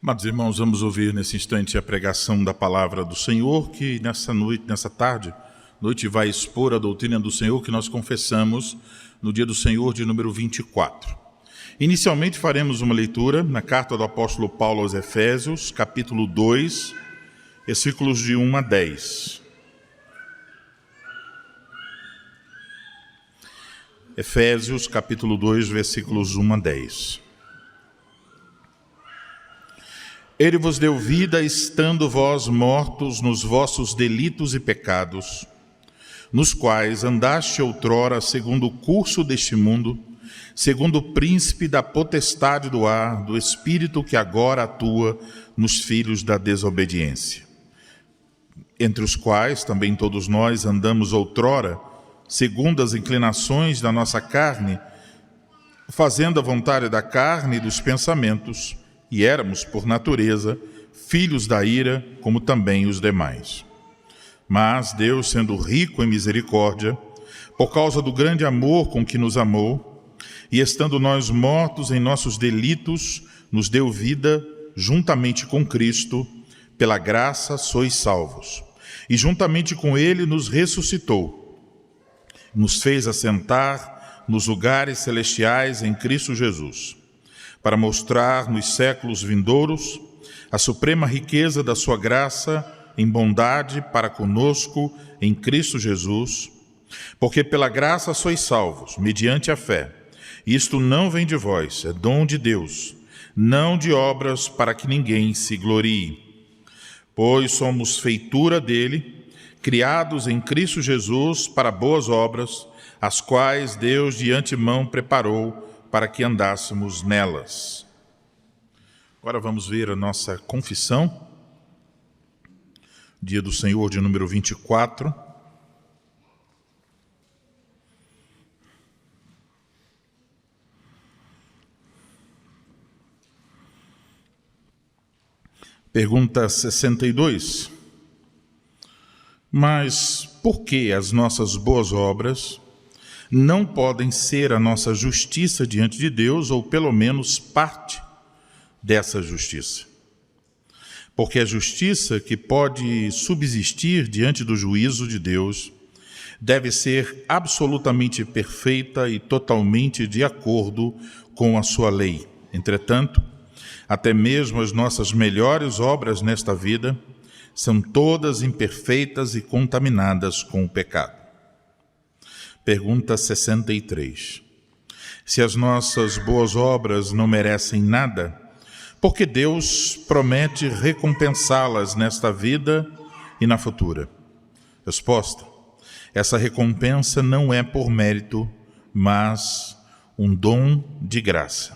Amados irmãos, vamos ouvir nesse instante a pregação da palavra do Senhor, que nessa tarde, vai expor a doutrina do Senhor que nós confessamos no dia do Senhor de número 24. Inicialmente faremos uma leitura na carta do apóstolo Paulo aos Efésios, capítulo 2, versículos de 1 a 10. Efésios, capítulo 2, versículos 1 a 10. Ele vos deu vida, estando vós mortos nos vossos delitos e pecados, nos quais andaste outrora segundo o curso deste mundo, segundo o príncipe da potestade do ar, do espírito que agora atua nos filhos da desobediência, entre os quais também todos nós andamos outrora, segundo as inclinações da nossa carne, fazendo a vontade da carne e dos pensamentos, e éramos, por natureza, filhos da ira, como também os demais. Mas Deus, sendo rico em misericórdia, por causa do grande amor com que nos amou, e estando nós mortos em nossos delitos, nos deu vida juntamente com Cristo, pela graça sois salvos. E juntamente com Ele nos ressuscitou, nos fez assentar nos lugares celestiais em Cristo Jesus, para mostrar nos séculos vindouros a suprema riqueza da sua graça em bondade para conosco em Cristo Jesus, porque pela graça sois salvos, mediante a fé. Isto não vem de vós, é dom de Deus, não de obras para que ninguém se glorie. Pois somos feitura dele, criados em Cristo Jesus para boas obras, as quais Deus de antemão preparou para que andássemos nelas. Agora vamos ver a nossa confissão, dia do Senhor de número 24. Pergunta 62. Mas por que as nossas boas obras não podem ser a nossa justiça diante de Deus, ou pelo menos parte dessa justiça? Porque a justiça que pode subsistir diante do juízo de Deus deve ser absolutamente perfeita e totalmente de acordo com a sua lei. Entretanto, até mesmo as nossas melhores obras nesta vida são todas imperfeitas e contaminadas com o pecado. Pergunta 63. Se as nossas boas obras não merecem nada, por que Deus promete recompensá-las nesta vida e na futura? Resposta: essa recompensa não é por mérito, mas um dom de graça.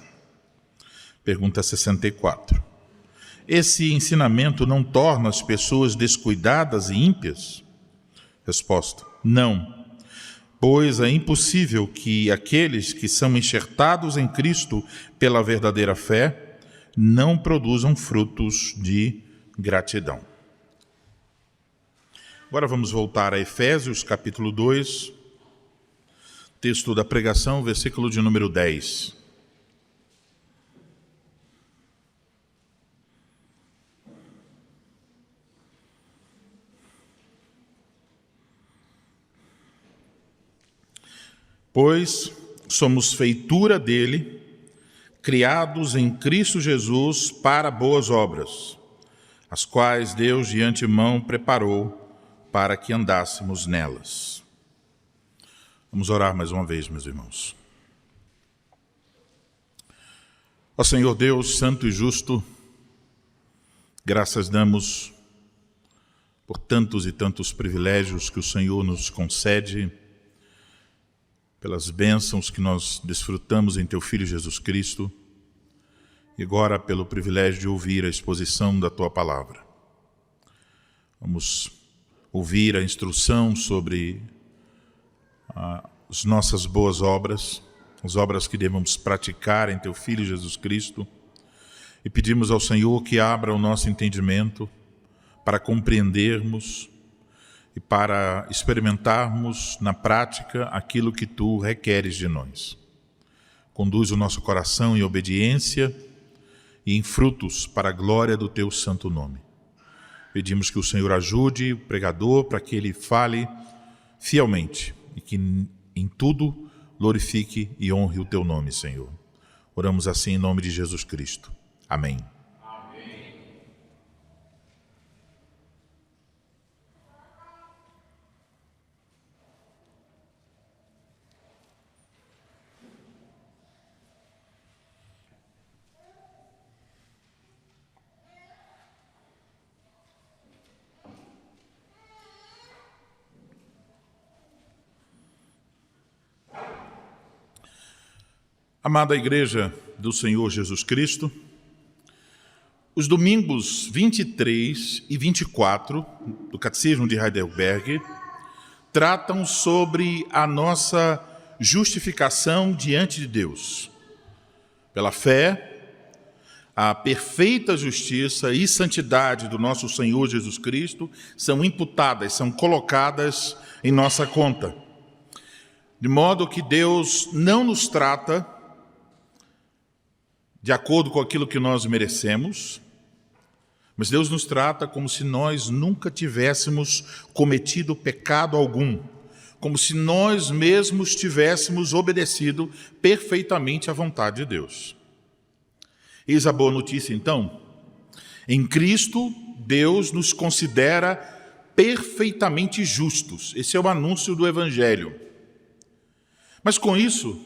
Pergunta 64. Esse ensinamento não torna as pessoas descuidadas e ímpias? Resposta: não. Pois é impossível que aqueles que são enxertados em Cristo pela verdadeira fé não produzam frutos de gratidão. Agora vamos voltar a Efésios, capítulo 2, texto da pregação, versículo de número 10. Pois somos feitura dele, criados em Cristo Jesus para boas obras, as quais Deus de antemão preparou para que andássemos nelas. Vamos orar mais uma vez, meus irmãos. Ó Senhor Deus, santo e justo, graças damos por tantos e tantos privilégios que o Senhor nos concede, pelas bênçãos que nós desfrutamos em Teu Filho Jesus Cristo, e agora pelo privilégio de ouvir a exposição da Tua Palavra. Vamos ouvir a instrução sobre as nossas boas obras, as obras que devemos praticar em Teu Filho Jesus Cristo, e pedimos ao Senhor que abra o nosso entendimento para compreendermos e para experimentarmos na prática aquilo que Tu requeres de nós. Conduz o nosso coração em obediência e em frutos para a glória do Teu santo nome. Pedimos que o Senhor ajude o pregador para que ele fale fielmente e que em tudo glorifique e honre o Teu nome, Senhor. Oramos assim em nome de Jesus Cristo. Amém. Amada Igreja do Senhor Jesus Cristo, os domingos 23 e 24 do Catecismo de Heidelberg tratam sobre a nossa justificação diante de Deus. Pela fé, a perfeita justiça e santidade do nosso Senhor Jesus Cristo são imputadas, são colocadas em nossa conta. De modo que Deus não nos trata de acordo com aquilo que nós merecemos, mas Deus nos trata como se nós nunca tivéssemos cometido pecado algum, como se nós mesmos tivéssemos obedecido perfeitamente à vontade de Deus. Eis a boa notícia, então. Em Cristo, Deus nos considera perfeitamente justos. Esse é o anúncio do Evangelho. Mas com isso,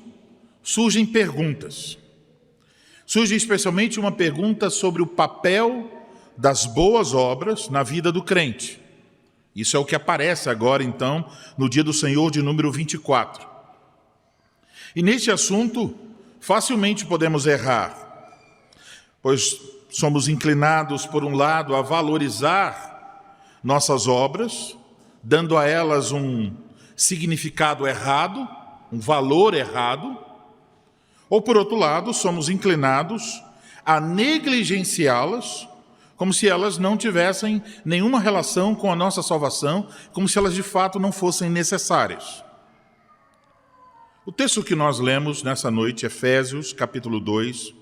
surgem perguntas. Surge especialmente uma pergunta sobre o papel das boas obras na vida do crente. Isso é o que aparece agora, então, no Dia do Senhor de número 24. E neste assunto, facilmente podemos errar, pois somos inclinados, por um lado, a valorizar nossas obras, dando a elas um significado errado, um valor errado, ou, por outro lado, somos inclinados a negligenciá-las, como se elas não tivessem nenhuma relação com a nossa salvação, como se elas de fato não fossem necessárias. O texto que nós lemos nessa noite, Efésios, capítulo 2,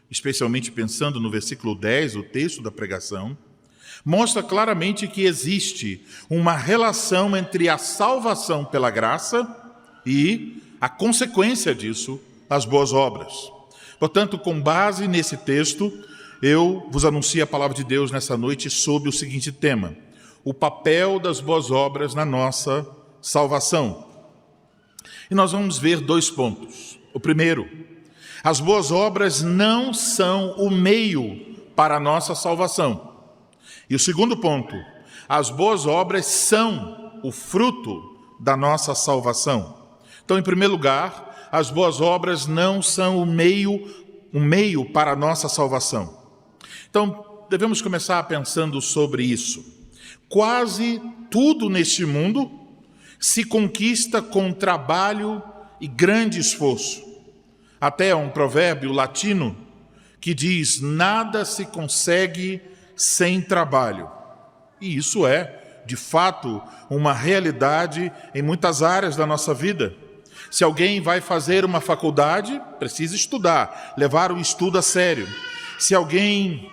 especialmente pensando no versículo 10, o texto da pregação, mostra claramente que existe uma relação entre a salvação pela graça e a consequência disso, as boas obras. Portanto, com base nesse texto, eu vos anuncio a palavra de Deus nessa noite sob o seguinte tema: o papel das boas obras na nossa salvação. E nós vamos ver 2 pontos. O primeiro, as boas obras não são o meio para a nossa salvação. E o segundo ponto, as boas obras são o fruto da nossa salvação. Então, em primeiro lugar, as boas obras não são um meio para a nossa salvação. Então, devemos começar pensando sobre isso. Quase tudo neste mundo se conquista com trabalho e grande esforço. Até um provérbio latino que diz: nada se consegue sem trabalho. E isso é, de fato, uma realidade em muitas áreas da nossa vida. Se alguém vai fazer uma faculdade, precisa estudar, levar o estudo a sério. Se alguém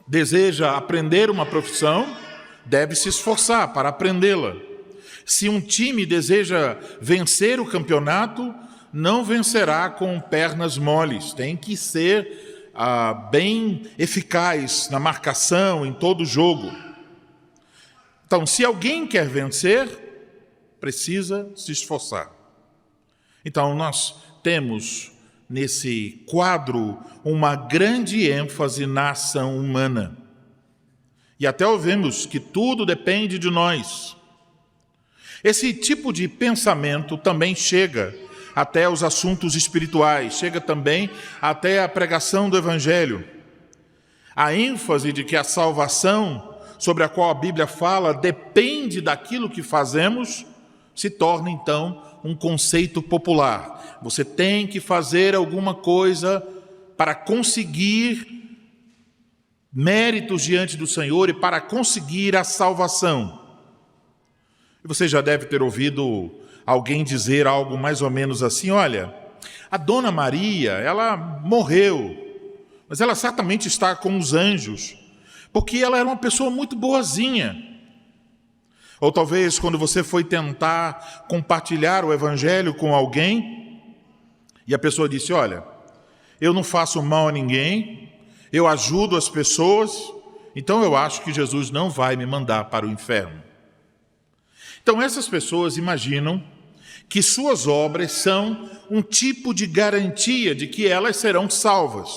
deseja aprender uma profissão, deve se esforçar para aprendê-la. Se um time deseja vencer o campeonato, não vencerá com pernas moles. Tem que ser bem eficaz na marcação, em todo o jogo. Então, se alguém quer vencer, precisa se esforçar. Então, nós temos nesse quadro uma grande ênfase na ação humana. E até ouvimos que tudo depende de nós. Esse tipo de pensamento também chega até os assuntos espirituais, chega também até a pregação do Evangelho. A ênfase de que a salvação, sobre a qual a Bíblia fala, depende daquilo que fazemos, se torna, então, um conceito popular. Você tem que fazer alguma coisa para conseguir méritos diante do Senhor e para conseguir a salvação. E você já deve ter ouvido alguém dizer algo mais ou menos assim: olha, a Dona Maria, ela morreu, mas ela certamente está com os anjos, porque ela era uma pessoa muito boazinha. Ou talvez quando você foi tentar compartilhar o evangelho com alguém, e a pessoa disse: olha, eu não faço mal a ninguém, eu ajudo as pessoas, então eu acho que Jesus não vai me mandar para o inferno. Então essas pessoas imaginam que suas obras são um tipo de garantia de que elas serão salvas,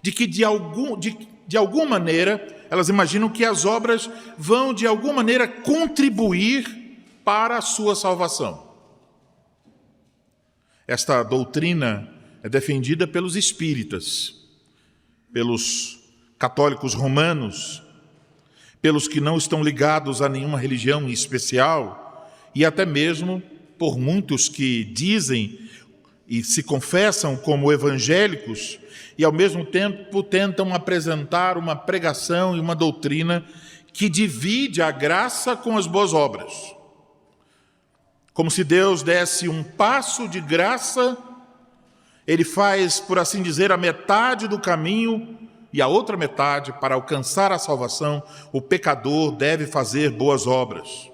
de que de alguma maneira elas imaginam que as obras vão de alguma maneira contribuir para a sua salvação. Esta doutrina é defendida pelos espíritas, pelos católicos romanos, pelos que não estão ligados a nenhuma religião em especial, e até mesmo por muitos que dizem e se confessam como evangélicos e ao mesmo tempo tentam apresentar uma pregação e uma doutrina que divide a graça com as boas obras. Como se Deus desse um passo de graça, Ele faz, por assim dizer, a metade do caminho, e a outra metade, para alcançar a salvação, o pecador deve fazer boas obras.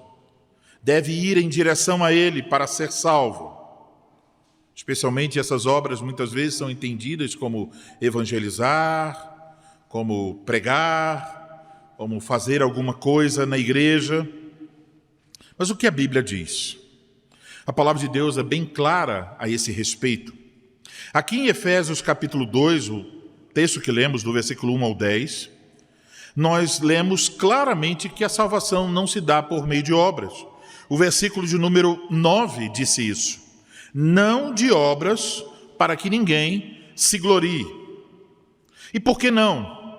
Deve ir em direção a Ele para ser salvo. Especialmente essas obras muitas vezes são entendidas como evangelizar, como pregar, como fazer alguma coisa na igreja. Mas o que a Bíblia diz? A palavra de Deus é bem clara a esse respeito. Aqui em Efésios capítulo 2, o texto que lemos do versículo 1 ao 10, nós lemos claramente que a salvação não se dá por meio de obras. O versículo de número 9 disse isso: não de obras para que ninguém se glorie. E por que não?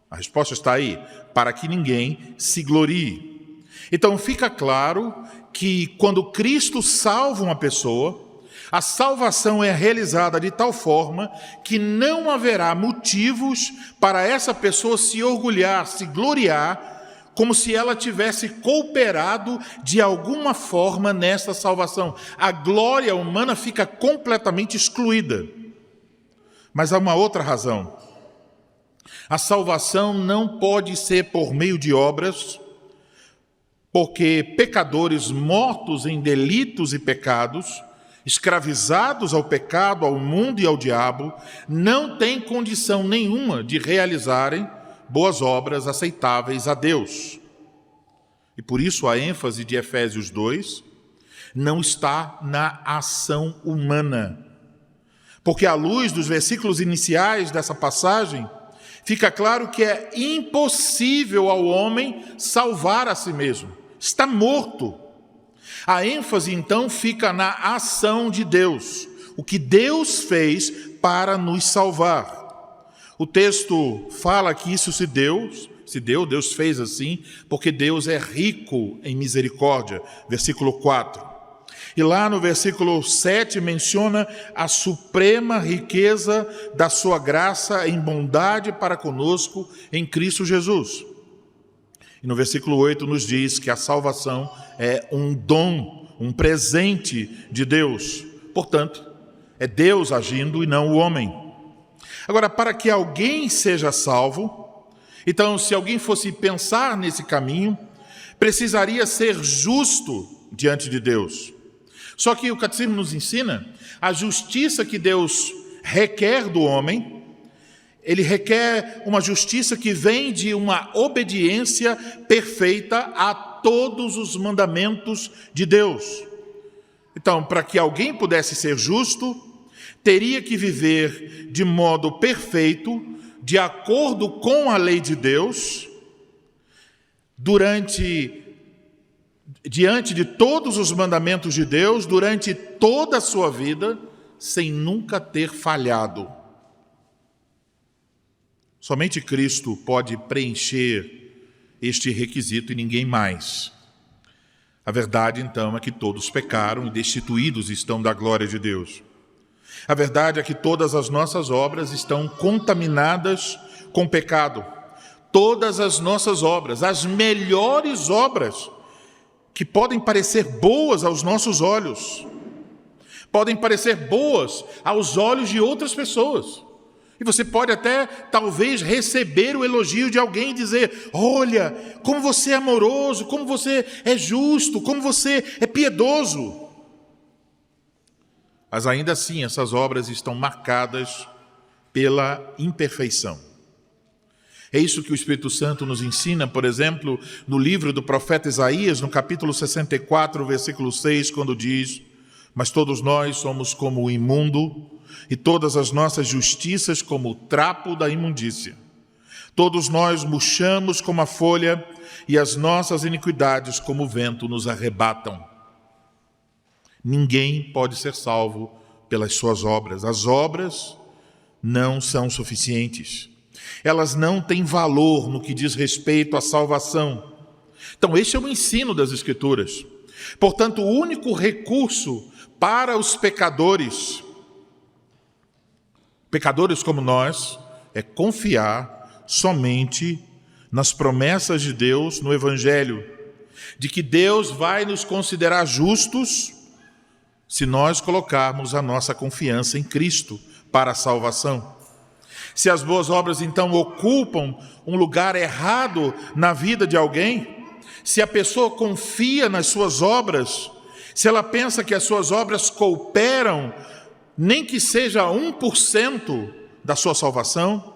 A resposta está aí: para que ninguém se glorie. Então fica claro que quando Cristo salva uma pessoa, a salvação é realizada de tal forma que não haverá motivos para essa pessoa se orgulhar, se gloriar, como se ela tivesse cooperado de alguma forma nessa salvação. A glória humana fica completamente excluída. Mas há uma outra razão. A salvação não pode ser por meio de obras, porque pecadores mortos em delitos e pecados, escravizados ao pecado, ao mundo e ao diabo, não têm condição nenhuma de realizarem boas obras aceitáveis a Deus. E por isso a ênfase de Efésios 2 não está na ação humana. Porque à luz dos versículos iniciais dessa passagem, fica claro que é impossível ao homem salvar a si mesmo. Está morto. A ênfase, então, fica na ação de Deus, o que Deus fez para nos salvar. O texto fala que isso se deu, Deus fez assim, porque Deus é rico em misericórdia, versículo 4. E lá no versículo 7 menciona a suprema riqueza da sua graça em bondade para conosco em Cristo Jesus. E no versículo 8 nos diz que a salvação é um dom, um presente de Deus. Portanto, é Deus agindo e não o homem. Agora, para que alguém seja salvo, então, se alguém fosse pensar nesse caminho, precisaria ser justo diante de Deus. Só que o catecismo nos ensina a justiça que Deus requer do homem. Ele requer uma justiça que vem de uma obediência perfeita a todos os mandamentos de Deus. Então, para que alguém pudesse ser justo, teria que viver de modo perfeito, de acordo com a lei de Deus, diante de todos os mandamentos de Deus, durante toda a sua vida, sem nunca ter falhado. Somente Cristo pode preencher este requisito e ninguém mais. A verdade, então, é que todos pecaram e destituídos estão da glória de Deus. A verdade é que todas as nossas obras estão contaminadas com pecado. Todas as nossas obras, as melhores obras que podem parecer boas aos nossos olhos, podem parecer boas aos olhos de outras pessoas. E você pode até, talvez, receber o elogio de alguém e dizer: olha, como você é amoroso, como você é justo, como você é piedoso. Mas ainda assim, essas obras estão marcadas pela imperfeição. É isso que o Espírito Santo nos ensina, por exemplo, no livro do profeta Isaías, no capítulo 64, versículo 6, quando diz: mas todos nós somos como o imundo, e todas as nossas justiças como o trapo da imundícia. Todos nós murchamos como a folha, e as nossas iniquidades como o vento nos arrebatam. Ninguém pode ser salvo pelas suas obras. As obras não são suficientes. Elas não têm valor no que diz respeito à salvação. Então, este é o ensino das Escrituras. Portanto, o único recurso para os pecadores como nós, é confiar somente nas promessas de Deus no Evangelho, de que Deus vai nos considerar justos se nós colocarmos a nossa confiança em Cristo para a salvação. Se as boas obras, então, ocupam um lugar errado na vida de alguém, se a pessoa confia nas suas obras, se ela pensa que as suas obras cooperam, nem que seja 1% da sua salvação,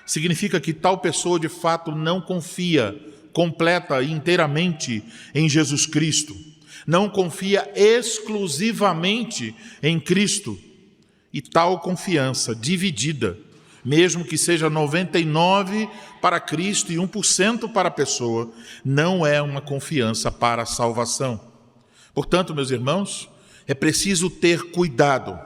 significa que tal pessoa de fato não confia completa e inteiramente em Jesus Cristo, não confia exclusivamente em Cristo. E tal confiança dividida, mesmo que seja 99% para Cristo e 1% para a pessoa, não é uma confiança para a salvação. Portanto, meus irmãos, é preciso ter cuidado.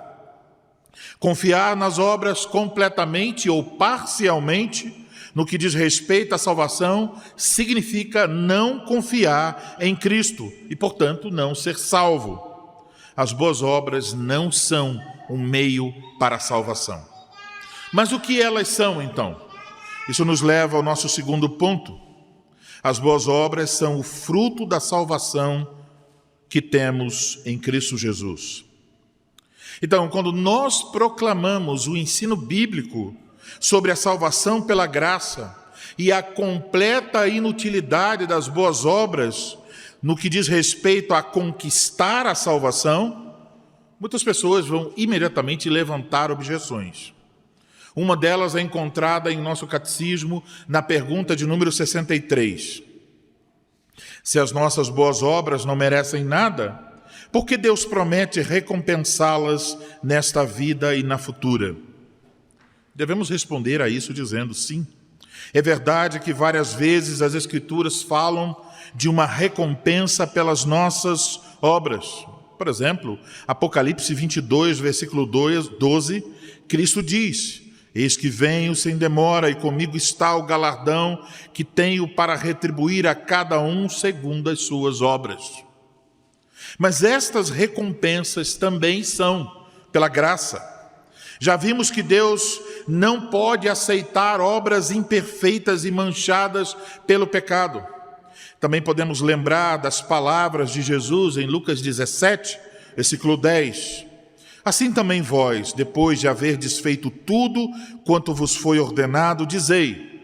Confiar nas obras completamente ou parcialmente, no que diz respeito à salvação, significa não confiar em Cristo e, portanto, não ser salvo. As boas obras não são um meio para a salvação. Mas o que elas são, então? Isso nos leva ao nosso segundo ponto. As boas obras são o fruto da salvação que temos em Cristo Jesus. Então, quando nós proclamamos o ensino bíblico sobre a salvação pela graça e a completa inutilidade das boas obras no que diz respeito a conquistar a salvação, muitas pessoas vão imediatamente levantar objeções. Uma delas é encontrada em nosso catecismo na pergunta de número 63. Se as nossas boas obras não merecem nada, por que Deus promete recompensá-las nesta vida e na futura? Devemos responder a isso dizendo sim. É verdade que várias vezes as Escrituras falam de uma recompensa pelas nossas obras. Por exemplo, Apocalipse 22, versículo 12, Cristo diz: eis que venho sem demora, e comigo está o galardão que tenho para retribuir a cada um segundo as suas obras. Mas estas recompensas também são pela graça. Já vimos que Deus não pode aceitar obras imperfeitas e manchadas pelo pecado. Também podemos lembrar das palavras de Jesus em Lucas 17, versículo 10. Assim também vós, depois de haver desfeito tudo quanto vos foi ordenado, dizei: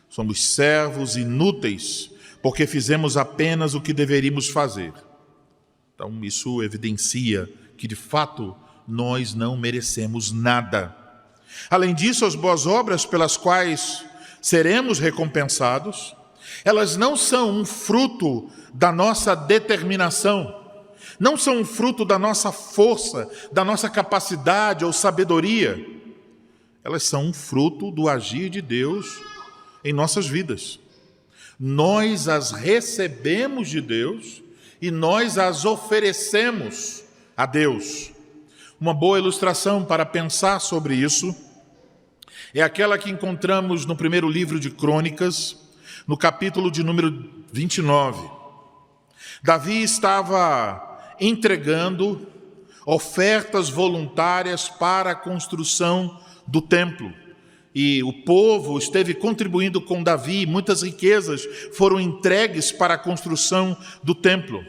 somos servos inúteis, porque fizemos apenas o que deveríamos fazer. Então, isso evidencia que, de fato, nós não merecemos nada. Além disso, as boas obras pelas quais seremos recompensados, elas não são um fruto da nossa determinação, não são um fruto da nossa força, da nossa capacidade ou sabedoria. Elas são um fruto do agir de Deus em nossas vidas. Nós as recebemos de Deus e nós as oferecemos a Deus. Uma boa ilustração para pensar sobre isso é aquela que encontramos no primeiro livro de Crônicas, no capítulo de número 29. Davi estava entregando ofertas voluntárias para a construção do templo. e o povo esteve contribuindo com Davi, muitas riquezas foram entregues para a construção do templo.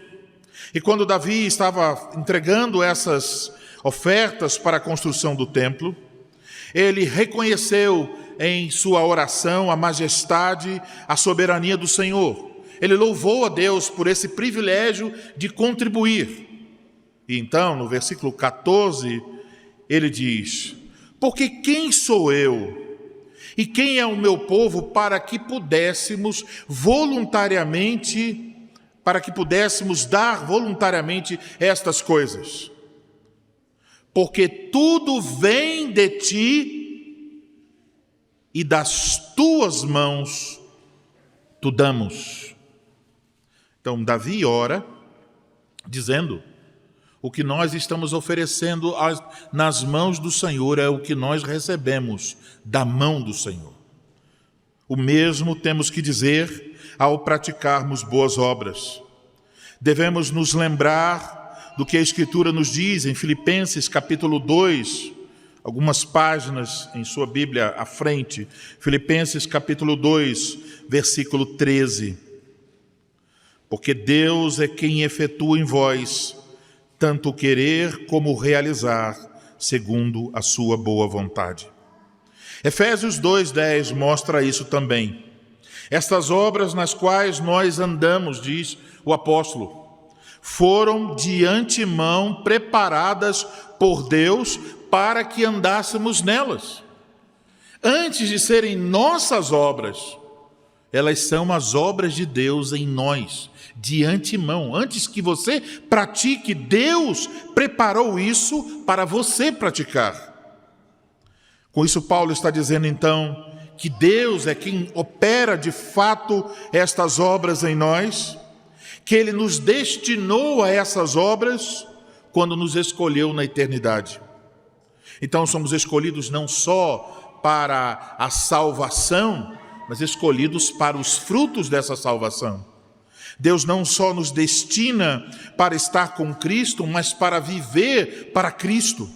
E quando Davi estava entregando essas ofertas para a construção do templo, ele reconheceu em sua oração a majestade, a soberania do Senhor. Ele louvou a Deus por esse privilégio de contribuir. E então, no versículo 14, ele diz: porque quem sou eu e quem é o meu povo para que pudéssemos dar voluntariamente estas coisas? Porque tudo vem de ti e das tuas mãos tu damos. Então Davi ora dizendo: o que nós estamos oferecendo nas mãos do Senhor é o que nós recebemos da mão do Senhor. O mesmo temos que dizer ao praticarmos boas obras. Devemos nos lembrar do que a Escritura nos diz em Filipenses capítulo 2, algumas páginas em sua Bíblia à frente. Filipenses capítulo 2, versículo 13. Porque Deus é quem efetua em vós tanto querer como realizar, segundo a sua boa vontade. Efésios 2:10 mostra isso também. Estas obras nas quais nós andamos, diz o apóstolo, foram de antemão preparadas por Deus para que andássemos nelas. Antes de serem nossas obras, elas são as obras de Deus em nós, de antemão. Antes que você pratique, Deus preparou isso para você praticar. Com isso, Paulo está dizendo então que Deus é quem opera de fato estas obras em nós, que Ele nos destinou a essas obras quando nos escolheu na eternidade. Então somos escolhidos não só para a salvação, mas escolhidos para os frutos dessa salvação. Deus não só nos destina para estar com Cristo, mas para viver para Cristo.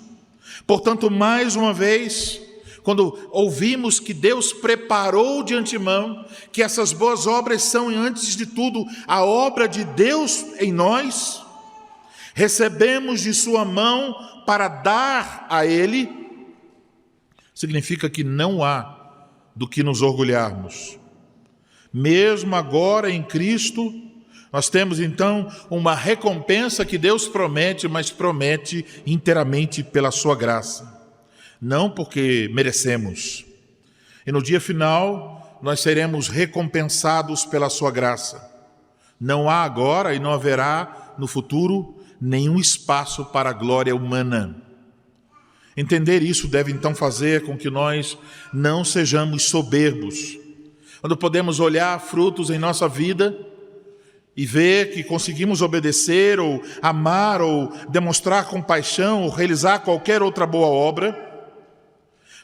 Portanto, mais uma vez, quando ouvimos que Deus preparou de antemão, que essas boas obras são, antes de tudo, a obra de Deus em nós, recebemos de sua mão para dar a Ele, significa que não há do que nos orgulharmos. Mesmo agora em Cristo, nós temos então uma recompensa que Deus promete, mas promete inteiramente pela sua graça, não porque merecemos. E no dia final, nós seremos recompensados pela sua graça. Não há agora e não haverá no futuro nenhum espaço para a glória humana. Entender isso deve então fazer com que nós não sejamos soberbos. Quando podemos olhar frutos em nossa vida e ver que conseguimos obedecer ou amar ou demonstrar compaixão ou realizar qualquer outra boa obra,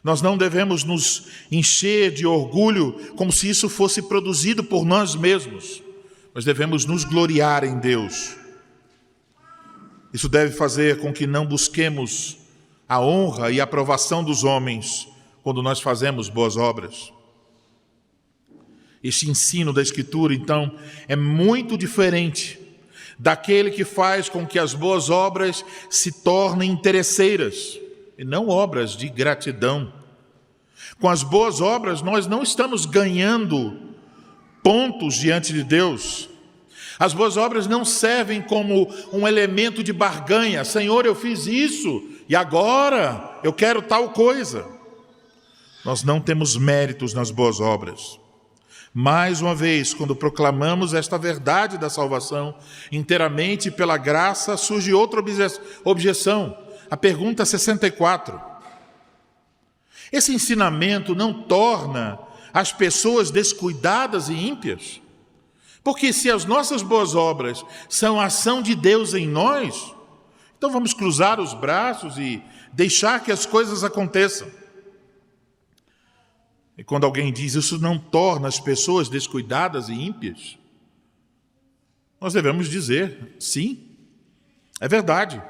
nós não devemos nos encher de orgulho como se isso fosse produzido por nós mesmos, mas devemos nos gloriar em Deus. Isso deve fazer com que não busquemos a honra e a aprovação dos homens quando nós fazemos boas obras. Este ensino da Escritura, então, é muito diferente daquele que faz com que as boas obras se tornem interesseiras e não obras de gratidão. Com as boas obras, nós não estamos ganhando pontos diante de Deus. As boas obras não servem como um elemento de barganha. Senhor, eu fiz isso e agora eu quero tal coisa. Nós não temos méritos nas boas obras. Mais uma vez, quando proclamamos esta verdade da salvação inteiramente pela graça, surge outra objeção. A pergunta 64. Esse ensinamento não torna as pessoas descuidadas e ímpias? Porque se as nossas boas obras são a ação de Deus em nós, então vamos cruzar os braços e deixar que as coisas aconteçam. E quando alguém diz isso não torna as pessoas descuidadas e ímpias, nós devemos dizer, sim, é verdade.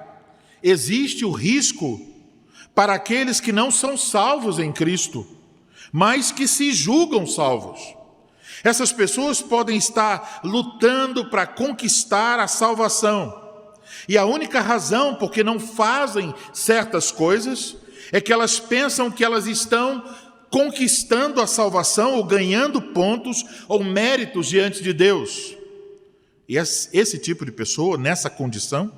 Existe o risco para aqueles que não são salvos em Cristo, mas que se julgam salvos. Essas pessoas podem estar lutando para conquistar a salvação. E a única razão por que não fazem certas coisas é que elas pensam que elas estão conquistando a salvação ou ganhando pontos ou méritos diante de Deus. E esse tipo de pessoa, nessa condição,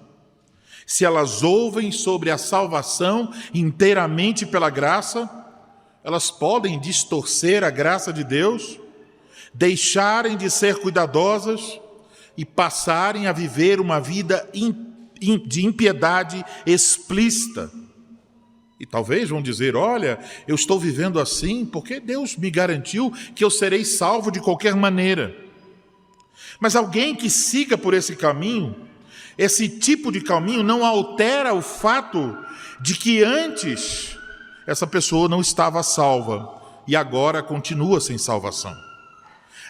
se elas ouvem sobre a salvação inteiramente pela graça, elas podem distorcer a graça de Deus, deixarem de ser cuidadosas e passarem a viver uma vida de impiedade explícita. E talvez vão dizer, olha, eu estou vivendo assim porque Deus me garantiu que eu serei salvo de qualquer maneira. Mas alguém que siga por esse caminho, esse tipo de caminho não altera o fato de que antes essa pessoa não estava salva e agora continua sem salvação.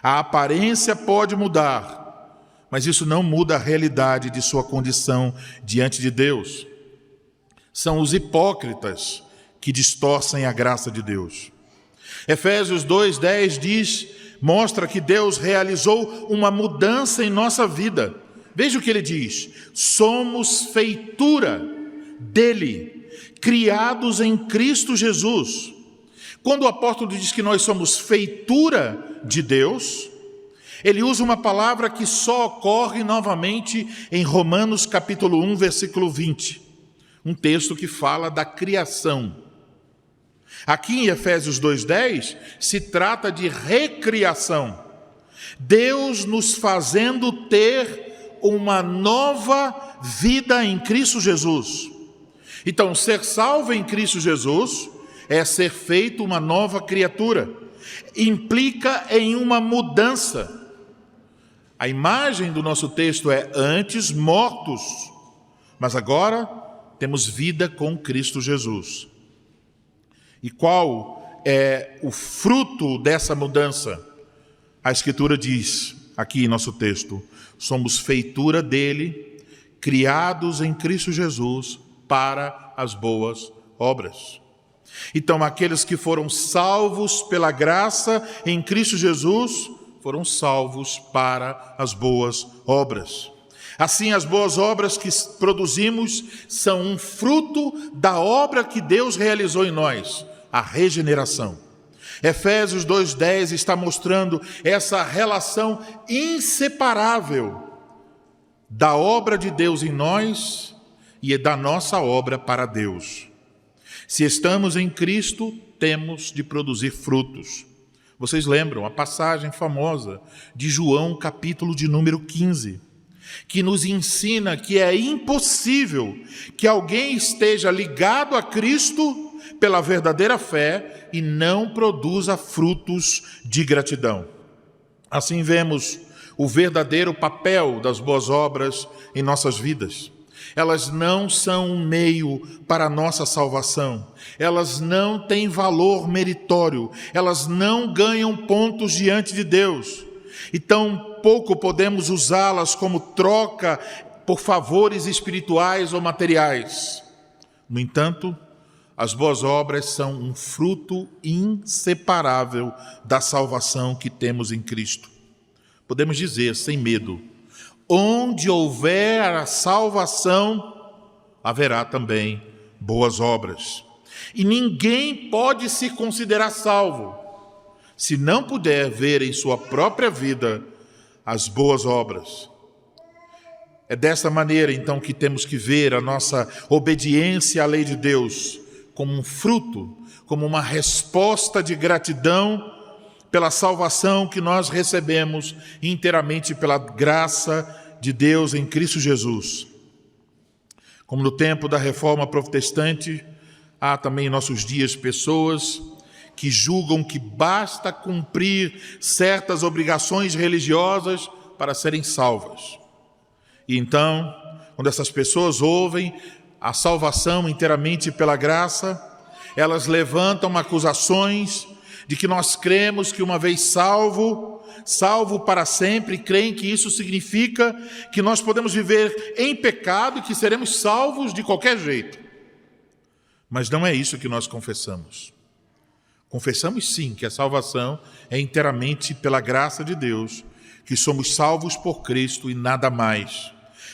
A aparência pode mudar, mas isso não muda a realidade de sua condição diante de Deus. São os hipócritas que distorcem a graça de Deus. Efésios 2:10 mostra que Deus realizou uma mudança em nossa vida. Veja o que ele diz: somos feitura dele, criados em Cristo Jesus. Quando o apóstolo diz que nós somos feitura de Deus, ele usa uma palavra que só ocorre novamente em Romanos capítulo 1, versículo 20. Um texto que fala da criação. Aqui em Efésios 2:10 se trata de recriação. Deus nos fazendo ter uma nova vida em Cristo Jesus. Então, ser salvo em Cristo Jesus é ser feito uma nova criatura. Implica em uma mudança. A imagem do nosso texto é antes mortos, mas agora temos vida com Cristo Jesus. E qual é o fruto dessa mudança? A Escritura diz, aqui em nosso texto, somos feitura dele, criados em Cristo Jesus para as boas obras. Então, aqueles que foram salvos pela graça em Cristo Jesus, foram salvos para as boas obras. Assim, as boas obras que produzimos são um fruto da obra que Deus realizou em nós, a regeneração. Efésios 2:10 está mostrando essa relação inseparável da obra de Deus em nós e da nossa obra para Deus. Se estamos em Cristo, temos de produzir frutos. Vocês lembram a passagem famosa de João, capítulo de número 15, que nos ensina que é impossível que alguém esteja ligado a Cristo pela verdadeira fé e não produza frutos de gratidão. Assim vemos o verdadeiro papel das boas obras em nossas vidas. Elas não são um meio para a nossa salvação. Elas não têm valor meritório. Elas não ganham pontos diante de Deus. E tão pouco podemos usá-las como troca por favores espirituais ou materiais. No entanto, as boas obras são um fruto inseparável da salvação que temos em Cristo. Podemos dizer, sem medo, onde houver a salvação, haverá também boas obras. E ninguém pode se considerar salvo se não puder ver em sua própria vida as boas obras. É dessa maneira, então, que temos que ver a nossa obediência à lei de Deus como um fruto, como uma resposta de gratidão pela salvação que nós recebemos inteiramente pela graça de Deus em Cristo Jesus. Como no tempo da Reforma Protestante, há também em nossos dias pessoas que julgam que basta cumprir certas obrigações religiosas para serem salvas. E então, quando essas pessoas ouvem a salvação inteiramente pela graça, elas levantam acusações de que nós cremos que uma vez salvo para sempre, creem que isso significa que nós podemos viver em pecado e que seremos salvos de qualquer jeito. Mas não é isso que nós confessamos. Confessamos sim que a salvação é inteiramente pela graça de Deus, que somos salvos por Cristo e nada mais.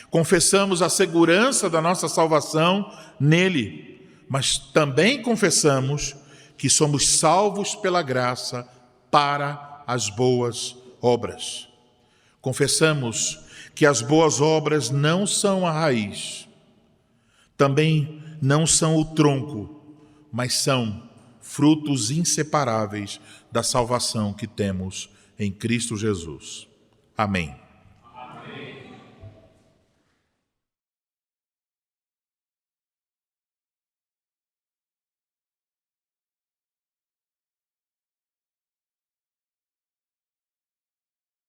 Confessamos a segurança da nossa salvação nele, mas também confessamos que somos salvos pela graça para as boas obras. Confessamos que as boas obras não são a raiz, também não são o tronco, mas são frutos inseparáveis da salvação que temos em Cristo Jesus. Amém.